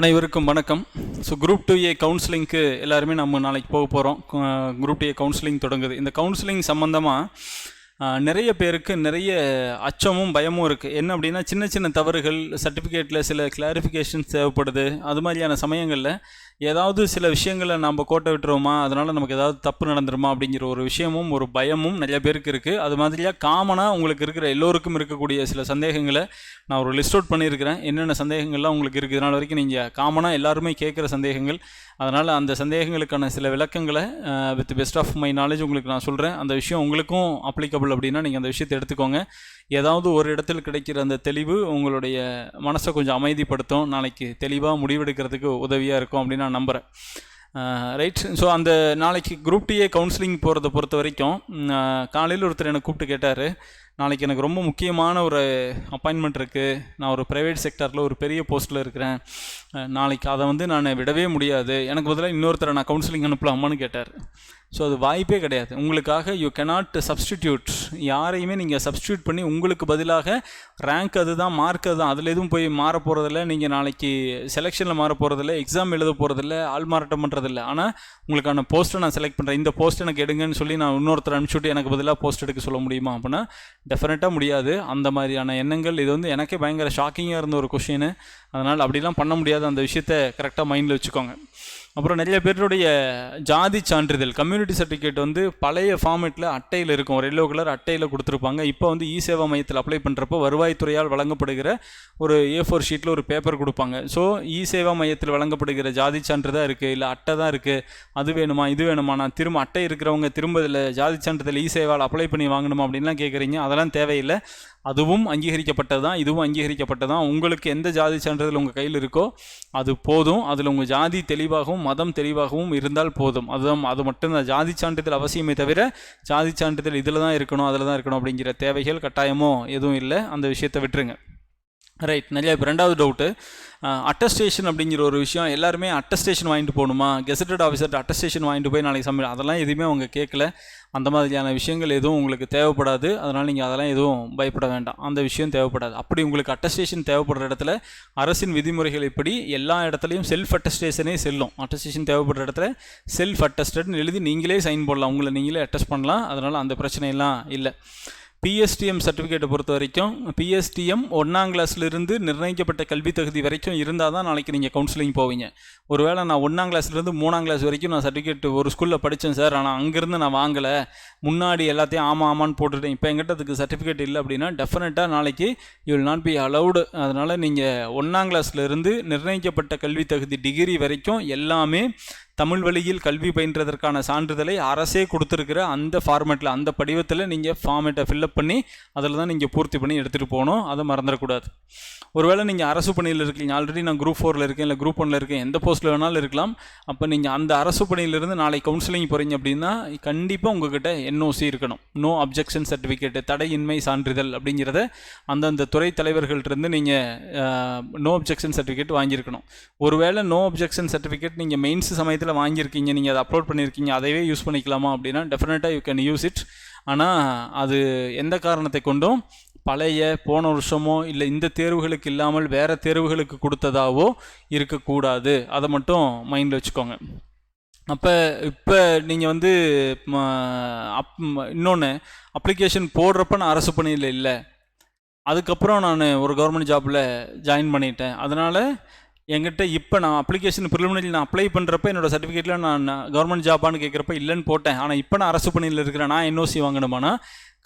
அனைவருக்கும் வணக்கம். So group 2A கவுன்சிலிங்க்கு எல்லாருமே நம்ம நாளைக்கு போக போகிறோம். குரூப் 2A கவுன்சிலிங் தொடங்குது. இந்த கவுன்சிலிங் சம்மந்தமாக நிறைய பேருக்கு நிறைய அச்சமும் பயமும் இருக்குது. என்ன அப்படின்னா, சின்ன சின்ன தவறுகள், சர்டிஃபிகேட்டில் சில கிளாரிஃபிகேஷன்ஸ் தேவைப்படுது. அது மாதிரியான சமயங்களில் ஏதாவது சில விஷயங்களை நம்ம கோட்டை விட்டுருவோமா, அதனால் நமக்கு ஏதாவது தப்பு நடந்துருமா அப்படிங்கிற ஒரு விஷயமும் ஒரு பயமும் நிறைய பேருக்கு இருக்குது. அது மாதிரியாக காமனாக உங்களுக்கு இருக்கிற எல்லோருக்கும் இருக்கக்கூடிய சில சந்தேகங்களை நான் ஒரு லிஸ்ட் அவுட் பண்ணியிருக்கிறேன். என்னென்ன சந்தேகங்கள்லாம் உங்களுக்கு இருக்குது, இதனால் வரைக்கும் நீங்கள் காமனாக எல்லாருமே கேட்குற சந்தேகங்கள். அதனால் அந்த சந்தேகங்களுக்கான சில விளக்கங்களை with best of my knowledge உங்களுக்கு நான் சொல்கிறேன். அந்த விஷயம் உங்களுக்கும் அப்ளிகபிள் அப்படின்னா நீங்கள் அந்த விஷயத்தை எடுத்துக்கோங்க. ஏதாவது ஒரு இடத்துல கிடைக்கிற அந்த தெளிவு உங்களுடைய மனசை கொஞ்சம் அமைதிப்படுத்தும், நாளைக்கு தெளிவாக முடிவெடுக்கிறதுக்கு உதவியாக இருக்கும் அப்படின்னு நான் நம்புகிறேன். ரைட். ஸோ அந்த நாளைக்கு குரூப் 2A கவுன்சிலிங் போகிறத பொறுத்த வரைக்கும் காலையில் ஒருத்தர் எனக்கு கூப்பிட்டு கேட்டார், நாளைக்கு எனக்கு ரொம்ப முக்கியமான ஒரு அப்பாயின்மெண்ட் இருக்குது, நான் ஒரு ப்ரைவேட் செக்டரில் ஒரு பெரிய போஸ்ட்டில் இருக்கிறேன், நாளைக்கு அதை நான் விடவே முடியாது, எனக்கு பதிலாக இன்னொருத்தரை நான் கவுன்சிலிங் அனுப்பலாமான்னு கேட்டார். ஸோ அது வாய்ப்பே கிடையாது. உங்களுக்காக யூ கெனாட் சப்ஸ்டிடியூட், யாரையுமே நீங்கள் சப்ஸ்டியூட் பண்ணி உங்களுக்கு பதிலாக ரேங்க் அதுதான், மார்க் அதுதான், அதில் எதுவும் போய் மாற போகிறதில்ல, நீங்கள் நாளைக்கு செலெக்ஷனில் மாற போகிறதில்ல, எக்ஸாம் எழுத போகிறதில்ல, ஆள்மாறாட்டம் பண்ணுறதில்ல. ஆனால் உங்களுக்கான போஸ்ட்டை நான் செலக்ட் பண்ணுறேன், இந்த போஸ்ட் எனக்கு எடுங்கன்னு சொல்லி நான் இன்னொருத்தர் அனுப்பிச்சுட்டு எனக்கு பதிலாக போஸ்ட் எடுக்க சொல்ல முடியுமா அப்படின்னா டெஃபினட்டாக முடியாது. அந்த மாதிரியான எண்ணங்கள், இது எனக்கே பயங்கர ஷாக்கிங்காக இருந்த ஒரு கொஷின். அதனால் அப்படிலாம் பண்ண முடியாது. அந்த விஷயத்தை கரெக்டாக மைண்டில் வச்சுக்கோங்க. அப்புறம் நிறைய பேருடைய ஜாதி சான்றிதழ் கம்யூனிட்டி சர்டிஃபிகேட் பழைய ஃபார்மேட்டில் அட்டையில் இருக்கும், ஒரு எல்லோ கலர் அட்டையில் கொடுத்துருப்பாங்க. இப்போ இ சேவா மையத்தில் அப்ளை பண்ணுறப்போ வருவாய்த்துறையால் வழங்கப்படுகிற ஒரு A4 ஷீட்டில் ஒரு பேப்பர் கொடுப்பாங்க. ஸோ இ சேவா மையத்தில் வழங்கப்படுகிற ஜாதி சான்று தான் இருக்குது, இல்லை அட்டை தான் இருக்குது, அது வேணுமா இது வேணுமா, நான் திரும்ப அட்டை இருக்கிறவங்க திரும்ப இதில் ஜாதி சான்றிதழ் இ சேவாவில் அப்ளை பண்ணி வாங்கணுமா அப்படின்லாம் கேட்குறீங்க. அதெல்லாம் தேவையில்லை. அதுவும் அங்கீகரிக்கப்பட்டது தான், இதுவும் அங்கீகரிக்கப்பட்டது தான். உங்களுக்கு எந்த ஜாதி சான்றிதழ் உங்கள் கையில் இருக்கோ அது போதும். அதில் உங்கள் ஜாதி தெளிவாகவும் மதம் தெளிவாகவும் இருந்தால் போதும். அது மட்டும்தான். ஜாதி சான்றிதழ் அவசியமே தவிர ஜாதி சான்றிதழ் இதில் தான் இருக்கணும் அதில் தான் இருக்கணும் அப்படிங்கிற தேவைகள் கட்டாயமோ எதுவும் இல்லை. அந்த விஷயத்தை விட்டுருங்க. ரைட். நிறைய இப்போ ரெண்டாவது டவுட்டு, அட்டஸ்டேஷன் அப்படிங்கிற ஒரு விஷயம். எல்லாருமே அட்டஸ்டேஷன் வாங்கிட்டு போகணுமா, கெசட்டட் ஆஃபீஸர் அட்டஸ்டேஷன் வாங்கிட்டு போய் நாளைக்கு சமையல், அதெல்லாம் எதுவுமே அவங்க கேட்கல. அந்த மாதிரியான விஷயங்கள் எதுவும் உங்களுக்கு தேவைப்படாது. அதனால் நீங்கள் அதெல்லாம் எதுவும் பயப்பட வேண்டாம். அந்த விஷயம் தேவைப்படாது. அப்படி உங்களுக்கு அட்டஸ்டேஷன் தேவைப்படுற இடத்துல அரசின் விதிமுறைகள் இப்படி எல்லா இடத்துலையும் செல்ஃப் அட்டஸ்டேஷனே செல்லும். அட்டஸ்டேஷன் தேவைப்படுற இடத்துல செல்ஃப் அட்டஸ்டட்னு எழுதி நீங்களே சைன் போடலாம், உங்களை நீங்களே அட்டஸ்ட் பண்ணலாம். அதனால் அந்த பிரச்சனையெல்லாம் இல்லை. PSTM சர்டிஃபிகேட்டை பொறுத்த வரைக்கும் PSTM 1ஆம் கிளாஸ்லேருந்து நிர்ணயிக்கப்பட்ட கல்வி தகுதி வரைக்கும் இருந்தால் தான் நாளைக்கு நீங்கள் கவுன்சிலிங் போவீங்க. ஒருவேளை நான் 1ஆம் கிளாஸ்லேருந்து 3ஆம் கிளாஸ் வரைக்கும் நான் சர்டிஃபிகேட் ஒரு ஸ்கூலில் படித்தேன் சார், ஆனால் அங்கேருந்து நான் வாங்கலை, முன்னாடி எல்லாத்தையும் ஆமான்னு போட்டுட்டேன், இப்போ எங்கிட்ட அதுக்கு சர்டிஃபிகேட் இல்லை அப்படின்னா டெஃபினட்டாக நாளைக்கு you will not be allowed. அதனால் நீங்கள் 1ஆம் கிளாஸ்லேருந்து நிர்ணயிக்கப்பட்ட கல்வி தகுதி டிகிரி வரைக்கும் எல்லாமே தமிழ் வழியில் கல்வி பயின்றதற்கான சான்றிதழை அரசே கொடுத்துருக்கிற அந்த ஃபார்மேட்டில், அந்த படிவத்தில் நீங்கள் ஃபார்மேட்டை ஃபில்அப் பண்ணி அதில் தான் நீங்கள் பூர்த்தி பண்ணி எடுத்துகிட்டு போகணும். அதை மறந்துடக்கூடாது. ஒருவேளை நீங்கள் அரசு பணியில் இருக்கீங்க, ஆல்ரெடி நான் குரூப் 4ல் இருக்கேன், இல்லை குரூப் 1ல் இருக்கேன், எந்த போஸ்ட்டில் வேணாலும் இருக்கலாம். அப்போ நீங்கள் அந்த அரசு பணியிலிருந்து நாளைக்கு கவுன்சிலிங் போகிறீங்க அப்படின்னா கண்டிப்பாக உங்கள்கிட்ட NOC இருக்கணும், நோ அப்ஜெக்ஷன் சர்டிஃபிகேட்டு, தடையின்மை சான்றிதழ் அப்படிங்கிறத அந்தந்த துறை தலைவர்கள்ட்டிருந்து நீங்கள் நோ அப்ஜெக்ஷன் சர்டிஃபிகேட் வாங்கியிருக்கணும். ஒருவேளை நோ அப்ஜெக்ஷன் சர்டிஃபிகேட் நீங்கள் மெயின்ஸ் சமயத்தில் வாங்கியிருக்கீங்க, நீங்கள் அதை அப்லோட் பண்ணியிருக்கீங்க, அதைவே யூஸ் பண்ணிக்கலாமா அப்படின்னா டெஃபினட்டாக யூ கேன் யூஸ் இட். ஆனால் அது எந்த காரணத்தை கொண்டும் பழைய போன வருஷமோ இல்லை இந்த தேர்வுகளுக்கு இல்லாமல் வேறு தேர்வுகளுக்கு கொடுத்ததாவோ இருக்கக்கூடாது. அதை மட்டும் மைண்டில் வச்சுக்கோங்க. இப்போ நீங்கள் இன்னொன்று அப்ளிகேஷன் போடுறப்ப நான் அரசு பணியில் இல்லை, அதுக்கப்புறம் நான் ஒரு கவர்மெண்ட் ஜாபில் ஜாயின் பண்ணிட்டேன், அதனால் என்கிட்ட இப்போ நான் அப்ளிகேஷன் ப்ரிலிமினரி நான் அப்ளை பண்ணுறப்ப என்னோடய சர்டிஃபிகேட்டில் நான் கவர்மெண்ட் ஜாபான்னு கேட்குறப்ப இல்லைன்னு போட்டேன், ஆனால் இப்போ நான் அரசு பணியில் இருக்கிறேன், நான் NOC வாங்கணுமானா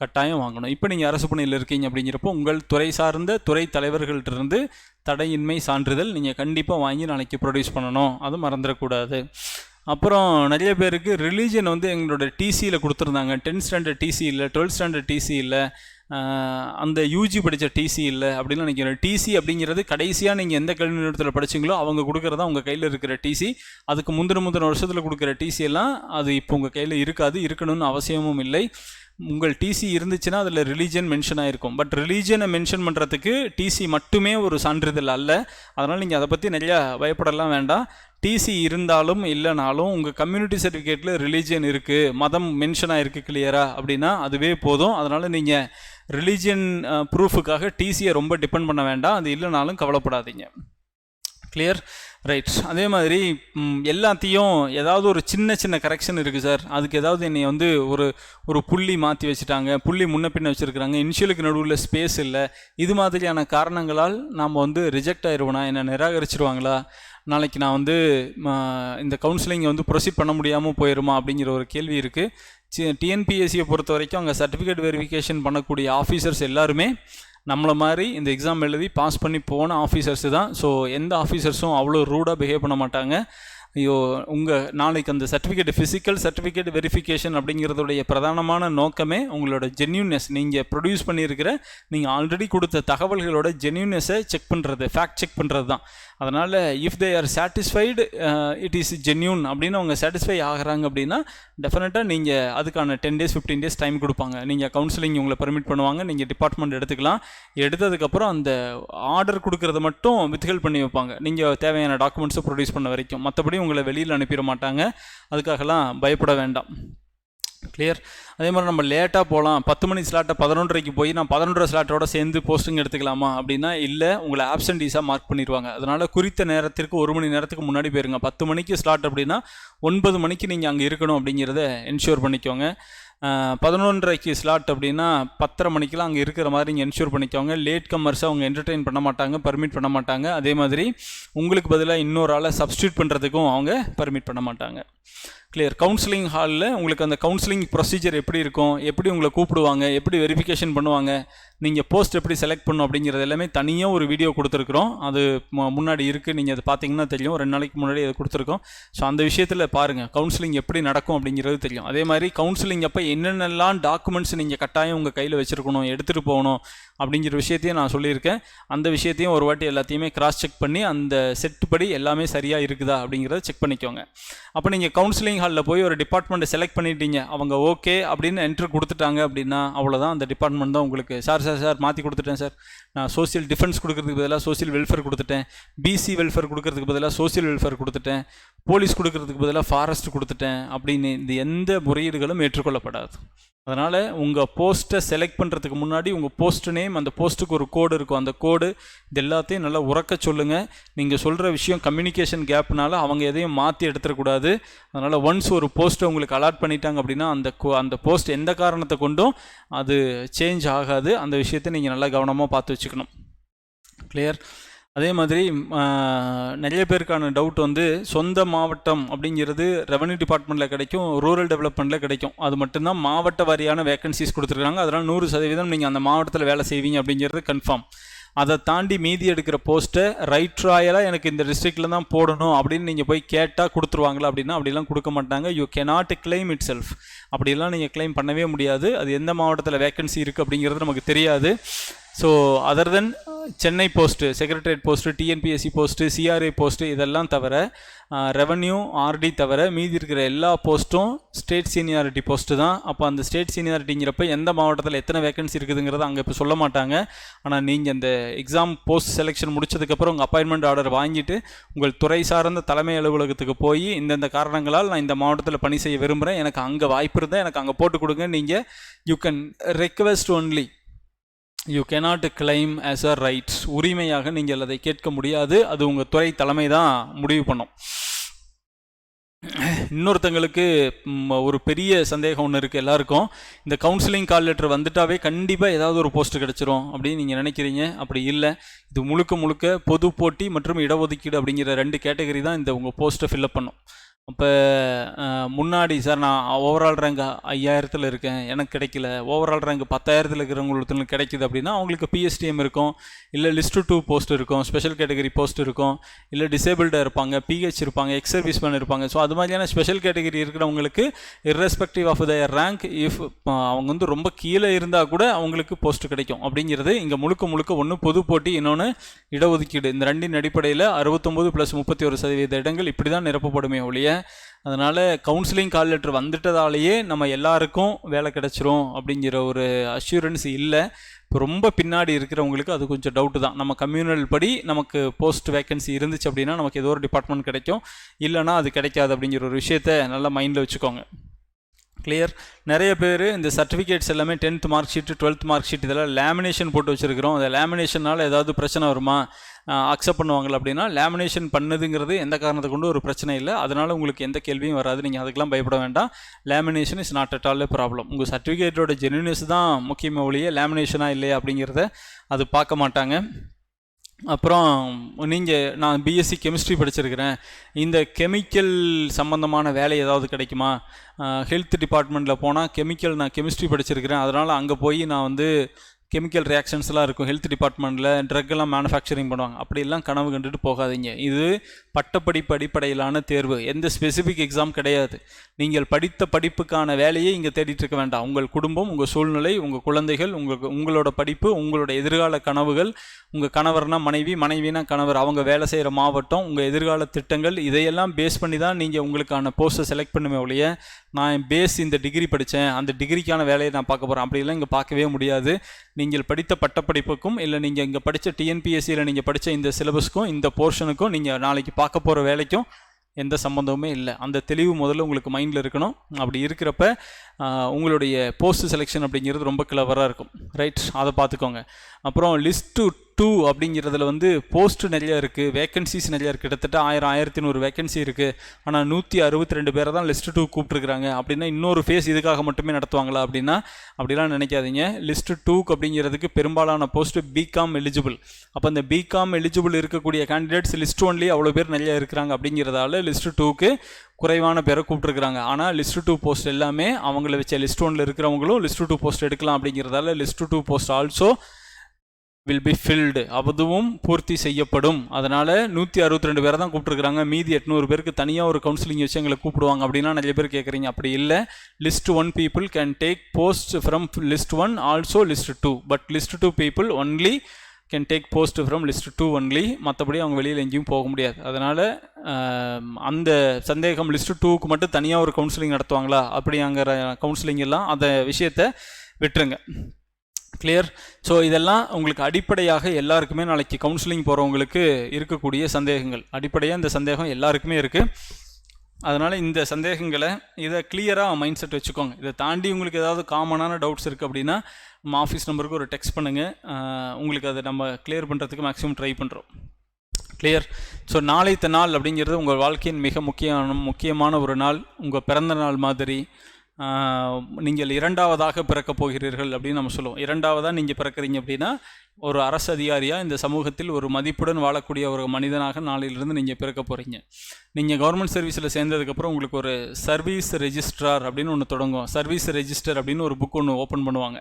கட்டாயம் வாங்கணும். இப்போ நீங்கள் அரசு பணியில் இருக்கீங்க அப்படிங்கிறப்போ உங்கள் துறை சார்ந்த துறை தலைவர்கள்ட்டிருந்து தடையின்மை சான்றிதழ் நீங்கள் கண்டிப்பாக வாங்கி நாளைக்கு ப்ரொடியூஸ் பண்ணணும். அது மறந்துடக்கூடாது. அப்புறம் நிறைய பேருக்கு ரிலீஜன் எங்களோட TCயில் கொடுத்துருந்தாங்க, 10th ஸ்டாண்டர்ட் TC இல்லை, 12th ஸ்டாண்டர்ட் TC இல்லை, அந்த UG படித்த TC இல்லை அப்படின்னு நினைக்கிறேன். TC அப்படிங்கிறது கடைசியாக நீங்கள் எந்த கல்வி நிறுவனத்தில் படிச்சிங்களோ அவங்க கொடுக்குறதா உங்கள் கையில் இருக்கிற TC. அதுக்கு முந்தின வருஷத்தில் கொடுக்குற TC எல்லாம் அது இப்போ உங்கள் கையில் இருக்காது, இருக்கணும்னு அவசியமும் இல்லை. உங்கள் TC இருந்துச்சுன்னா அதில் ரிலீஜன் மென்ஷன் ஆகிருக்கும். பட் ரிலீஜனை மென்ஷன் பண்ணுறதுக்கு TC மட்டுமே ஒரு சான்றிதழ் அல்ல. அதனால் நீங்கள் அதை பற்றி நிறையா பயப்படலாம் வேண்டாம். TC இருந்தாலும் இல்லைனாலும் உங்கள் கம்யூனிட்டி சர்டிஃபிகேட்டில் ரிலீஜன் இருக்குது, மதம் மென்ஷன் ஆகிருக்கு கிளியராக அப்படின்னா அதுவே போதும். அதனால் நீங்கள் ரிலீஜன் ப்ரூஃபுக்காக TCயை ரொம்ப டிபெண்ட் பண்ண வேண்டாம். அது இல்லைனாலும் கவலைப்படாதீங்க. கிளியர். ரைட். அதே மாதிரி எல்லாத்தையும் ஏதாவது ஒரு சின்ன சின்ன கரெக்ஷன் இருக்குது சார், அதுக்கு ஏதாவது என்னை வந்து ஒரு ஒரு புள்ளி மாற்றி வச்சுட்டாங்க, புள்ளி முன்ன பின்ன வச்சுருக்குறாங்க, இனிஷியலுக்கு நடுவில் ஸ்பேஸ் இல்லை, இது மாதிரியான காரணங்களால் நாம் வந்து ரிஜெக்ட் ஆயிடுவோனா, என்னை நிராகரிச்சிருவாங்களா, நாளைக்கு நான் வந்து இந்த கவுன்சிலிங்கை வந்து ப்ரொசீட் பண்ண முடியாமல் போயிடுமா அப்படிங்கிற ஒரு கேள்வி இருக்குது. டிஎன்பிஎஸ்சியை பொறுத்த வரைக்கும் அங்கே சர்டிஃபிகேட் வெரிஃபிகேஷன் பண்ணக்கூடிய ஆஃபீஸர்ஸ் எல்லாருமே நம்மளை மாதிரி இந்த எக்ஸாம் எழுதி பாஸ் பண்ணி போன ஆஃபீஸர்ஸு தான். ஸோ எந்த ஆஃபீஸர்ஸும் அவ்வளோ ரூடாக பிஹேவ் பண்ண மாட்டாங்க. ஐயோ, உங்கள் நாளைக்கு அந்த சர்டிஃபிகேட் ஃபிசிக்கல் சர்டிஃபிகேட் வெரிஃபிகேஷன் அப்படிங்கிறதுடைய பிரதானமான நோக்கமே உங்களோட ஜென்யூன்னஸ், நீங்கள் ப்ரொடியூஸ் பண்ணியிருக்கிற நீங்கள் ஆல்ரெடி கொடுத்த தகவல்களோட ஜென்யூன்னஸை செக் பண்ணுறது, ஃபேக்ட் செக் பண்ணுறது தான். அதனால் if they are satisfied it is genuine அப்படின்னு அவங்க சாட்டிஸ்ஃபை ஆகிறாங்க அப்படின்னா டெஃபினட்டாக நீங்கள் அதுக்கான 10 days 15 days டைம் கொடுப்பாங்க. நீங்கள் கவுன்சிலிங் உங்களை பர்மிட் பண்ணுவாங்க, நீங்கள் டிபார்ட்மெண்ட் எடுத்துக்கலாம். எடுத்ததுக்கப்புறம் அந்த ஆர்டர் கொடுக்குறத மட்டும் வித்ஹெல்ட் பண்ணி வைப்பாங்க, நீங்கள் தேவையான டாக்குமெண்ட்ஸை ப்ரொடியூஸ் பண்ண வரைக்கும். மற்றபடி உங்களை வெளியில் அனுப்பிட மாட்டாங்க, அதுக்காகலாம் பயப்பட வேண்டாம். கிளியர். அதே மாதிரி நம்ம லேட்டாக போகலாம், 10 மணி ஸ்லாட்டை 11:30க்கு போய் நான் 11:30 ஸ்லாட்டோட சேர்ந்து போஸ்டிங் எடுத்துக்கலாமா அப்படின்னா இல்லை, உங்களை ஆப்சன்டீஸாக மார்க் பண்ணிடுவாங்க. அதனால் குறித்த நேரத்திற்கு 1 மணி நேரத்துக்கு முன்னாடி போயிருங்க. 10 மணிக்கு ஸ்லாட் அப்படின்னா 9 மணிக்கு நீங்கள் அங்கே இருக்கணும் அப்படிங்கிறத என்ஷூர் பண்ணிக்கோங்க. 11:30க்கு ஸ்லாட் அப்படின்னா 10:30 மணிக்கெலாம் அங்கே இருக்கிற மாதிரி நீங்கள் என்ஷூர் பண்ணிக்கோங்க. லேட் கம்மர்ஸை அவங்க என்டர்டெயின் பண்ண மாட்டாங்க, பர்மிட் பண்ண மாட்டாங்க. அதே மாதிரி உங்களுக்கு பதிலாக இன்னொரு ஆளை சப்ஸ்டியூட் பண்ணுறதுக்கும் அவங்க பர்மிட் பண்ண மாட்டாங்க. கிளியர். கவுன்சிலிங் ஹாலில் உங்களுக்கு அந்த கவுன்சிலிங் ப்ரொசீஜர் எப்படி இருக்கும், எப்படி உங்களை கூப்பிடுவாங்க, எப்படி வெரிஃபிகேஷன் பண்ணுவாங்க, நீங்கள் போஸ்ட் எப்படி செலக்ட் பண்ணணும் அப்படிங்கிறது எல்லாமே தனியாக ஒரு வீடியோ கொடுத்துருக்குறோம். அது முன்னாடி இருக்குது, நீங்கள் அதை பார்த்தீங்கன்னா தெரியும். 2 நாளைக்கு முன்னாடி அதை கொடுத்துருக்கோம். ஸோ அந்த விஷயத்தில் பாருங்கள் கவுன்சிலிங் எப்படி நடக்கும் அப்படிங்கிறது தெரியும். அதே மாதிரி கவுன்சிலிங் அப்போ என்னென்னலாம் டாக்குமெண்ட்ஸ் நீங்கள் கட்டாயம் உங்கள் கையில் வச்சுருக்கணும், எடுத்துகிட்டு போகணும் அப்படிங்கிற விஷயத்தையும் நான் சொல்லியிருக்கேன். அந்த விஷயத்தையும் ஒரு வாட்டி எல்லாத்தையுமே கிராஸ் செக் பண்ணி அந்த செட் படி எல்லாமே சரியாக இருக்குதா அப்படிங்கிறத செக் பண்ணிக்கோங்க. அப்போ நீங்கள் கவுன்சிலிங் ஹாலில் போய் ஒரு டிபார்ட்மெண்ட்டை செலக்ட் பண்ணிட்டீங்க, அவங்க ஓகே அப்படின்னு என்ட்ரு கொடுத்துட்டாங்க அப்படின்னா அவ்வளோதான், அந்த டிபார்ட்மெண்ட் தான் உங்களுக்கு. சார் மாற்றி கொடுத்துட்டேன் சார், நான் சோசியல் டிஃபென்ஸ் கொடுக்கறதுக்கு பதிலாக சோசியல் வெல்ஃபேர் கொடுத்துட்டேன், பிசி வெல்ஃபேர் கொடுக்கறதுக்கு பதிலாக சோசியல் வெல்ஃபேர் கொடுத்துட்டேன், போலீஸ் கொடுக்கறதுக்கு பதிலாக ஃபாரஸ்ட் கொடுத்துட்டேன் அப்படின்னு இந்த எந்த முறையீடுகளும் ஏற்றுக்கொள்ளப்படாது. அதனால் உங்கள் போஸ்ட்டை செலக்ட் பண்ணுறதுக்கு முன்னாடி உங்கள் போஸ்ட் நேம், அந்த போஸ்ட்டுக்கு ஒரு கோடு இருக்கும், அந்த கோடு இது எல்லாத்தையும் நல்லா உறக்க சொல்லுங்கள். நீங்கள் சொல்கிற விஷயம் கம்யூனிகேஷன் கேப்னால அவங்க எதையும் மாற்றி எடுத்துடக்கூடாது. அதனால் ஒன்ஸ் ஒரு போஸ்ட்டை உங்களுக்கு அலாட் பண்ணிட்டாங்க அப்படின்னா அந்த போஸ்ட் எந்த காரணத்தை கொண்டும் அது சேஞ்ச் ஆகாது. அந்த விஷயத்தை நீங்கள் நல்லா கவனமாக பார்த்து வச்சுக்கணும். கிளியர். அதே மாதிரி நிறைய பேருக்கான டவுட் வந்து சொந்த மாவட்டம் அப்படிங்கிறது ரெவன்யூ டிபார்ட்மெண்ட்டில் கிடைக்கும், ரூரல் டெவலப்மெண்ட்டில் கிடைக்கும். அது மட்டும்தான் மாவட்ட வாரியான வேகன்சிஸ் கொடுத்துருக்காங்க. அதனால் 100% நீங்கள் அந்த மாவட்டத்தில் வேலை செய்வீங்க அப்படிங்கிறது கன்ஃபார்ம். அதை தாண்டி மீதி எடுக்கிற போஸ்ட்டை ரைட் ராயலாக எனக்கு இந்த டிஸ்ட்ரிக்டில் தான் போடணும் அப்படின்னு நீங்கள் போய் கேட்டால் கொடுத்துருவாங்களா அப்படின்னா அப்படிலாம் கொடுக்க மாட்டாங்க. You cannot claim it self. அப்படிலாம் நீங்கள் கிளைம் பண்ணவே முடியாது. அது எந்த மாவட்டத்தில் வேகன்சி இருக்குது அப்படிங்கிறது நமக்கு தெரியாது. So other then Chennai post, secretariat post, TNPSC post, CRI post இதெல்லாம் தவிர ரெவன்யூ ஆர்டி தவிர மீதி இருக்கிற எல்லா போஸ்ட்டும் ஸ்டேட் சீனியாரிட்டி போஸ்ட்டு தான். அப்போ அந்த ஸ்டேட் சீனியாரிட்டிங்கிறப்ப எந்த மாவட்டத்தில் எத்தனை வேகன்சி இருக்குதுங்கிறத அங்கே இப்போ சொல்ல மாட்டாங்க. ஆனால் நீங்கள் இந்த எக்ஸாம் போஸ்ட் செலெக்ஷன் முடிச்சதுக்கப்புறம் உங்கள் அப்பாயின்மெண்ட் ஆர்டர் வாங்கிட்டு உங்கள் துறை சார்ந்த தலைமை அலுவலகத்துக்கு போய் இந்தந்த காரணங்களால் நான் இந்த மாவட்டத்தில் பணி செய்ய விரும்புகிறேன், எனக்கு அங்கே வாய்ப்பு இருந்தால் எனக்கு அங்கே போட்டு கொடுங்க. நீங்கள் you can request only, you cannot claim as a rights. உரிமையாக நீங்கள் அதை கேட்க முடியாது. அது உங்கள் துறை தலைமை தான் முடிவு பண்ணும். இன்னொருத்தங்களுக்கு ஒரு பெரிய சந்தேகம் ஒன்று இருக்குது எல்லாருக்கும், இந்த கவுன்சிலிங் கால் லெட்டர் வந்துட்டாவே கண்டிப்பாக ஏதாவது ஒரு போஸ்ட் கிடச்சிரும் அப்படின்னு நீங்கள் நினைக்கிறீங்க. அப்படி இல்லை. இது முழுக்க பொது போட்டி மற்றும் இடஒதுக்கீடு அப்படிங்கிற 2 கேட்டகரி தான் இந்த உங்கள் போஸ்ட்டை ஃபில்அப் பண்ணும். அப்போ முன்னாடி சார் நான் ஓவரால் ரேங்க் 5000 இருக்கேன், எனக்கு கிடைக்கல, ஓவரால் ரேங்க் 10,000 இருக்கிறவங்களுக்கு கிடைக்குது அப்படின்னா அவங்களுக்கு பிஎஸ்டிஎம் இருக்கும், இல்லை லிஸ்ட் 2 போஸ்ட் இருக்கும், ஸ்பெஷல் கேட்டகரி போஸ்ட் இருக்கும், இல்லை டிசேபிள்டாக இருப்பாங்க, பிஹெச் இருப்பாங்க, எக்ஸ் சர்வீஸ் மேன் இருப்பாங்க. ஸோ அது மாதிரியான ஸ்பெஷல் கேட்டகரி இருக்கிறவங்களுக்கு irrespective of their rank, if அவங்க வந்து ரொம்ப கீழே இருந்தால் கூட அவங்களுக்கு போஸ்ட் கிடைக்கும். அப்படிங்கிறது இங்கே முழுக்க ஒன்று பொது போட்டி, இன்னொன்று இடஒதுக்கீடு. இந்த 2 அடிப்படையில் 69 + 31% இடங்கள் இப்படி தான் நிரப்பப்படுமே ஒழிய, அதனால் கவுன்சிலிங் கால் லெட்டர் வந்துட்டதாலேயே நம்ம எல்லாருக்கும் வேலை கிடச்சிரும் அப்படிங்கிற ஒரு அஷ்யூரன்ஸ் இல்லை. இப்போ ரொம்ப பின்னாடி இருக்கிறவங்களுக்கு அது கொஞ்சம் டவுட்டு தான். நம்ம கம்யூனல் படி நமக்கு போஸ்ட் வேக்கன்சி இருந்துச்சு அப்படின்னா நமக்கு ஏதோ ஒரு டிபார்ட்மெண்ட் கிடைக்கும், இல்லைனா அது கிடைக்காது அப்படிங்கிற ஒரு விஷயத்த நல்லா மைண்டில் வச்சுக்கோங்க. கிளியர். நிறைய பேர் இந்த சர்டிஃபிகேட்ஸ் எல்லாமே 10th mark sheet 12th mark sheet இதெல்லாம் லேமினேஷன் போட்டு வச்சுருக்கிறோம். அந்த லேமினேஷனால் ஏதாவது பிரச்சனை வருமா, அக்செப்ட் பண்ணுவாங்களா அப்படின்னா, லேமினேஷன் பண்ணுதுங்கிறது எந்த காரணத்தை கொண்டு ஒரு பிரச்சனை இல்லை. அதனால் உங்களுக்கு எந்த கேள்வியும் வராது, நீங்கள் அதுக்கெல்லாம் பயப்பட வேண்டாம். Lamination is not at all problem. உங்கள் சர்டிஃபிகேட்டோட ஜென்யூனஸ் தான் முக்கியமாக ஒழிய லேமினேஷனாக இல்லையா அப்படிங்கிறத அது பார்க்க மாட்டாங்க. அப்புறம் நான் பிஎஸ்சி கெமிஸ்ட்ரி படிச்சிருக்கிறேன், இந்த கெமிக்கல் சம்மந்தமான வேலை ஏதாவது கிடைக்குமா, ஹெல்த் டிபார்ட்மெண்ட்டில் போனால் நான் கெமிஸ்ட்ரி படிச்சிருக்கிறேன், அதனால் அங்கே போய் நான் வந்து கெமிக்கல் ரியாக்ஷன்ஸ்லாம் இருக்கும் ஹெல்த் டிபார்ட்மெண்ட்டில், ட்ரக்கெல்லாம் மேனுஃபேக்சரிங் பண்ணுவாங்க, அப்படிலாம் கனவு கண்டுட்டு போகாதீங்க. இது பட்டப்படிப்பு அடிப்படையிலான தேர்வு, எந்த ஸ்பெசிஃபிக் எக்ஸாம் கிடையாது. நீங்கள் படித்த படிப்புக்கான வேலையை இங்கே தேடிட்டு இருக்க வேண்டாம். உங்கள் குடும்பம், உங்கள் சூழ்நிலை, உங்கள் குழந்தைகள், உங்களோட படிப்பு, உங்களோட எதிர்கால கனவுகள், உங்கள் கணவர்னா மனைவினா கணவர், அவங்க வேலை செய்கிற மாவட்டம், உங்கள் எதிர்கால திட்டங்கள், இதையெல்லாம் பேஸ் பண்ணி தான் நீங்கள் உங்களுக்கான போஸ்ட்டை செலக்ட் பண்ணுமே ஒழிய, நான் இந்த டிகிரி படித்தேன், அந்த டிகிரிக்கான வேலையை நான் பார்க்க போகிறேன் அப்படிலாம் இங்கே பார்க்கவே முடியாது. நீங்கள் படித்த பட்டப்படிப்புக்கும் இல்லை நீங்கள் இங்கே படித்த டிஎன்பிஎஸ்சியில் நீங்கள் படித்த இந்த சிலபஸ்க்கும் இந்த போர்ஷனுக்கும் நீங்கள் நாளைக்கு பார்க்க போகிற வேலைக்கும் எந்த சம்மந்தமுமே இல்லை. அந்த தெளிவு முதல்ல உங்களுக்கு மைண்டில் இருக்கணும். அப்படி இருக்கிறப்ப உங்களுடைய போஸ்ட் செலெக்ஷன் அப்படிங்கிறது ரொம்ப கிளவராக இருக்கும். ரைட், அதை பார்த்துக்கோங்க. அப்புறம் லிஸ்ட்டு 2 அப்படிங்கிறதுல வந்து போஸ்ட்டு நிறையா இருக்குது, வேக்கன்சிஸ் நிறையா இருக்குது. கிட்டத்தட்ட 1100 வேக்கன்சி இருக்குது. ஆனால் 162 பேரை தான் லிஸ்ட்டு 2 கூப்பிட்ருக்குறாங்க. அப்படின்னா இன்னொரு ஃபேஸ் இதுக்காக மட்டுமே நடத்துவாங்களா அப்படின்னா அப்படிலாம் நினைக்காதீங்க. லிஸ்ட்டு 2 அப்படிங்கிறதுக்கு பெரும்பாலான போஸ்ட்டு பிகாம் எலிஜிபிள். அப்போ அந்த பிகாம் எலிஜிபிள் இருக்கக்கூடிய கேண்டிடேட்ஸ் லிஸ்ட் 1 அவ்வளோ பேர் நிறையா இருக்கிறாங்க. அப்படிங்கிறதால லிஸ்ட்டு 2க்கு குறைவான பேரை கூப்பிட்ருக்குறாங்க. ஆனால் லிஸ்ட் 2 போஸ்ட் எல்லாமே அவங்கள வச்ச லிஸ்ட் 1 இருக்கிறவங்களும் லிஸ்ட் 2 போஸ்ட் எடுக்கலாம். அப்படிங்கிறதால list 2 post also will be filled, அதுவும் பூர்த்தி செய்யப்படும். அதனால் 162 பேரை தான் கூப்பிட்ருக்குறாங்க. மீதி 800 பேருக்கு தனியாக ஒரு கவுன்சிலிங் வச்சு எங்களை கூப்பிடுவாங்க அப்படின்னா நிறைய பேர் கேட்குறீங்க. அப்படி இல்லை, list 1 people can take post from list 1 also list 2, but list 2 people only can take post from list 2 only. மற்றபடி அவங்க வெளியில் எங்கேயும் போக முடியாது. அதனால் அந்த சந்தேகம், லிஸ்ட் 2க்கு மட்டும் தனியாக ஒரு கவுன்சிலிங் நடத்துவாங்களா அப்படிங்கிற கவுன்சிலிங் எல்லாம் அந்த விஷயத்தை விட்டுருங்க. கிளியர். ஸோ இதெல்லாம் உங்களுக்கு அடிப்படையாக எல்லாருக்குமே நாளைக்கு கவுன்சிலிங் போகிறவங்களுக்கு இருக்கக்கூடிய சந்தேகங்கள். அடிப்படையாக இந்த சந்தேகம் எல்லாருக்குமே இருக்குது. அதனால் இந்த சந்தேகங்களை இதை கிளியராக மைண்ட் செட் வச்சுக்கோங்க. இதை தாண்டி உங்களுக்கு ஏதாவது காமனான டவுட்ஸ் இருக்குது அப்படின்னா நம்ம ஆஃபீஸ் நம்பருக்கு ஒரு டெக்ஸ்ட் பண்ணுங்கள். உங்களுக்கு அதை நம்ம கிளியர் பண்ணுறதுக்கு மேக்ஸிமம் ட்ரை பண்ணுறோம். கிளியர். ஸோ நாளைத்த நாள் அப்படிங்கிறது உங்கள் வாழ்க்கையின் மிக முக்கியமான ஒரு நாள். உங்கள் பிறந்த நாள் மாதிரி நீங்கள் 2வதாக பிறக்கப் போகிறீர்கள் அப்படின்னு நம்ம சொல்லுவோம். 2வதாக நீங்கள் பிறக்கிறீங்க அப்படின்னா ஒரு அரசு அதிகாரியாக இந்த சமூகத்தில் ஒரு மதிப்புடன் வாழக்கூடிய ஒரு மனிதனாக நாளையிலிருந்து நீங்கள் பிறக்க போகிறீங்க. நீங்கள் கவர்மெண்ட் சர்வீஸில் சேர்ந்ததுக்கப்புறம் உங்களுக்கு ஒரு சர்வீஸ் ரெஜிஸ்ட்ரார் அப்படின்னு ஒன்று தொடங்கும். சர்வீஸ் ரெஜிஸ்டர் அப்படின்னு ஒரு புக் ஒன்று ஓப்பன் பண்ணுவாங்க.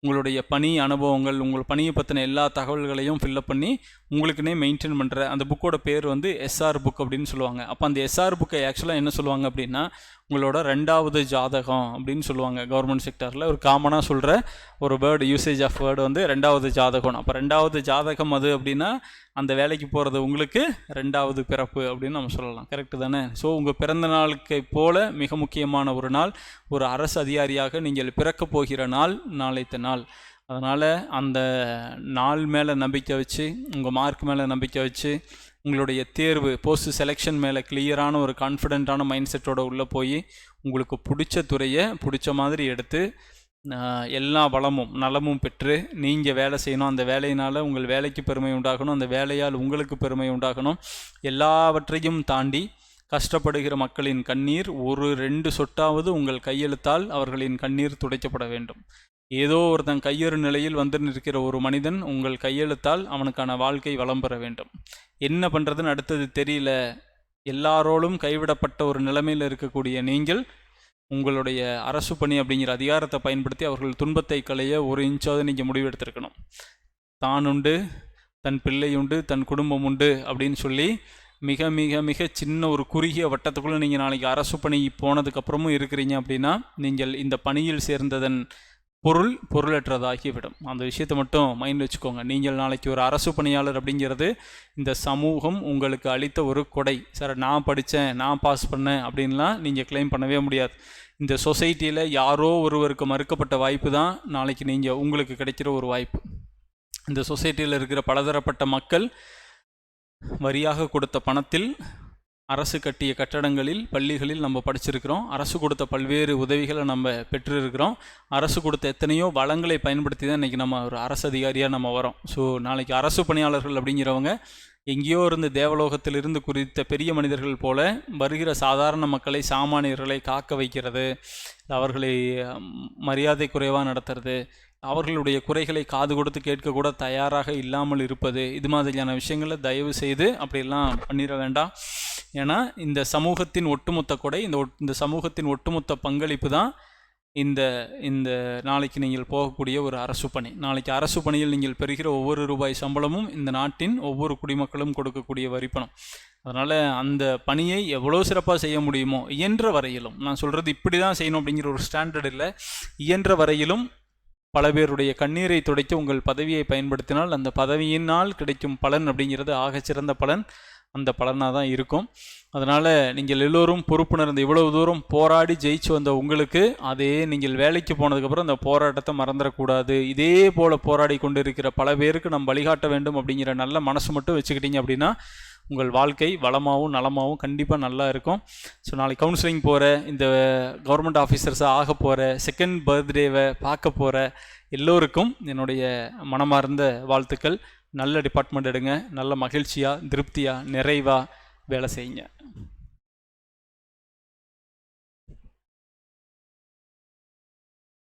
உங்களுடைய பணி அனுபவங்கள், உங்கள் பணியை பற்றின எல்லா தகவல்களையும் ஃபில்லப் பண்ணி உங்களுக்குன்னே மெயின்டைன் பண்ணுற அந்த புக்கோட பேர் வந்து எஸ்ஆர் புக் அப்படின்னு சொல்லுவாங்க. அப்போ அந்த எஸ்ஆர் புக்கை ஆக்சுவலாக என்ன சொல்லுவாங்க அப்படின்னா உங்களோட 2வது ஜாதகம் அப்படின்னு சொல்லுவாங்க. கவர்மெண்ட் செக்டரில் ஒரு காமனாக சொல்கிற ஒரு வேர்டு, யூசேஜ் ஆஃப் வேர்டு வந்து 2வது ஜாதகம். அப்போ 2வது ஜாதகம் அது அப்படின்னா அந்த வேலைக்கு போகிறது உங்களுக்கு 2வது பிறப்பு அப்படின்னு நம்ம சொல்லலாம். கரெக்டு தானே? ஸோ உங்கள் பிறந்த நாளுக்கு போல மிக முக்கியமான ஒரு நாள், ஒரு அரசு அதிகாரியாக நீங்கள் பிறக்கப் போகிற நாள் நாளைத்த நாள். அதனால் அந்த நாள் மேலே நம்பிக்கை வச்சு, உங்கள் மார்க் மேலே நம்பிக்கை வச்சு, உங்களுடைய தேர்வு போஸ்ட் செலெக்ஷன் மேலே கிளியரான ஒரு கான்ஃபிடென்ட்டான மைண்ட் செட்டோடு உள்ளே போய் உங்களுக்கு பிடிச்ச துறையை பிடிச்ச மாதிரி எடுத்து எல்லா வளமும் நலமும் பெற்று நீங்கள் வேலை செய்யணும். அந்த வேலையினால் உங்கள் வேலைக்கு பெருமை உண்டாகணும், அந்த வேலையால் உங்களுக்கு பெருமை உண்டாகணும். எல்லாவற்றையும் தாண்டி கஷ்டப்படுகிற மக்களின் கண்ணீர் ஒரு 2 சொட்டாவது உங்கள் கையெழுத்தால் அவர்களின் கண்ணீர் துடைக்கப்பட வேண்டும். ஏதோ ஒருத்தன் கையெறு நிலையில் வந்து நிற்கிற ஒரு மனிதன் உங்கள் கையெழுத்தால் அவனுக்கான வாழ்க்கை வளம் பெற வேண்டும். என்ன பண்ணுறதுன்னு அடுத்தது தெரியல, எல்லாரோடும் கைவிடப்பட்ட ஒரு நிலைமையில் இருக்கக்கூடிய நீங்கள் உங்களுடைய அரசு பணி அப்படிங்கிற அதிகாரத்தை பயன்படுத்தி அவர்கள் துன்பத்தை களைய 1 இன்ச்சாவது நீங்கள் முடிவெடுத்திருக்கணும். தான் உண்டு, தன் பிள்ளை உண்டு, தன் குடும்பம் உண்டு அப்படின்னு சொல்லி மிக மிக மிக சின்ன ஒரு குறுகிய வட்டத்துக்குள்ளே நீங்கள் நாளைக்கு அரசு பணி போனதுக்கப்புறமும் இருக்கிறீங்க அப்படின்னா நீங்கள் இந்த பணியில் சேர்ந்ததன் பொருளற்றதாகிவிடும். அந்த விஷயத்தை மட்டும் மைண்ட் வச்சுக்கோங்க. நீங்கள் நாளைக்கு ஒரு அரசு பணியாளர் அப்படிங்கிறது இந்த சமூகம் உங்களுக்கு அளித்த ஒரு கொடை. சார் நான் படித்தேன், நான் பாஸ் பண்ணேன் அப்படின்லாம் நீங்கள் கிளைம் பண்ணவே முடியாது. இந்த சொசைட்டியில் யாரோ ஒருவருக்கு மறுக்கப்பட்ட வாய்ப்பு தான் நாளைக்கு நீங்கள் உங்களுக்கு கிடைக்கிற ஒரு வாய்ப்பு. இந்த சொசைட்டியில் இருக்கிற பலதரப்பட்ட மக்கள் வரியாக கொடுத்த பணத்தில் அரசு கட்டிய கட்டடங்களில் பள்ளிகளில் நம்ம படிச்சிருக்கிறோம். அரசு கொடுத்த பல்வேறு உதவிகளை நம்ம பெற்றிருக்கிறோம். அரசு கொடுத்த எத்தனையோ வளங்களை பயன்படுத்தி தான் இன்றைக்கி நம்ம ஒரு அரசு அதிகாரியாக நம்ம வரோம். ஸோ நாளைக்கு அரசு பணியாளர்கள் அப்படிங்கிறவங்க எங்கேயோ இருந்து தேவலோகத்திலிருந்து குறித்த பெரிய மனிதர்கள் போல வருகிற சாதாரண மக்களை, சாமானியர்களை காக்க வைக்கிறது, அவர்களை மரியாதை குறைவாக நடத்துறது, அவர்களுடைய குறைகளை காது கொடுத்து கேட்கக்கூட தயாராக இல்லாமல் இருப்பது, இது மாதிரியான விஷயங்களை தயவு செய்து அப்படிலாம் பண்ணிட வேண்டாம். ஏன்னா இந்த சமூகத்தின் ஒட்டுமொத்த கொடை, இந்த சமூகத்தின் ஒட்டுமொத்த பங்களிப்பு தான் இந்த இந்த நாளைக்கு நீங்கள் போகக்கூடிய ஒரு அரசு பணி. நாளைக்கு அரசு பணியில் நீங்கள் பெறுகிற ஒவ்வொரு ரூபாய் சம்பளமும் இந்த நாட்டின் ஒவ்வொரு குடிமக்களும் கொடுக்கக்கூடிய வரிப்பணம். அதனால் அந்த பணியை எவ்வளோ சிறப்பாக செய்ய முடியுமோ இயன்ற வரையிலும், நான் சொல்கிறது இப்படி தான் செய்யணும் அப்படிங்கிற ஒரு ஸ்டாண்டர்ட் இல்லை, இயன்ற வரையிலும் பல பேருடைய கண்ணீரை துடைக்க உங்கள் பதவியை பயன்படுத்தினால் அந்த பதவியினால் கிடைக்கும் பலன் அப்படிங்கிறது ஆகச்சிறந்த பலன், அந்த பலனாக தான் இருக்கும். அதனால் நீங்கள் எல்லோரும் பொறுப்புணர்ந்து இவ்வளவு தூரம் போராடி ஜெயிச்சு வந்த உங்களுக்கு அதே நீங்கள் வேலைக்கு போனதுக்கப்புறம் அந்த போராட்டத்தை மறந்துடக்கூடாது. இதே போல் போராடி கொண்டு இருக்கிற பல பேருக்கு நம்ம வழிகாட்ட வேண்டும் அப்படிங்கிற நல்ல மனசு மட்டும் வச்சுக்கிட்டீங்க அப்படின்னா உங்கள் வாழ்க்கை வளமாகவும் நலமாகவும் கண்டிப்பாக நல்லா இருக்கும். ஸோ நாளைக்கு கவுன்சிலிங் போகிற, இந்த கவர்மெண்ட் ஆஃபீஸர்ஸாக ஆக போகிற, செகண்ட் பர்த்டேவை பார்க்க போகிற எல்லோருக்கும் என்னுடைய மனமார்ந்த வாழ்த்துக்கள். நல்ல டிபார்ட்மெண்ட் எடுங்க, நல்ல மகிழ்ச்சியாக, திருப்தியாக, நிறைவாக வேலை செய்யுங்க.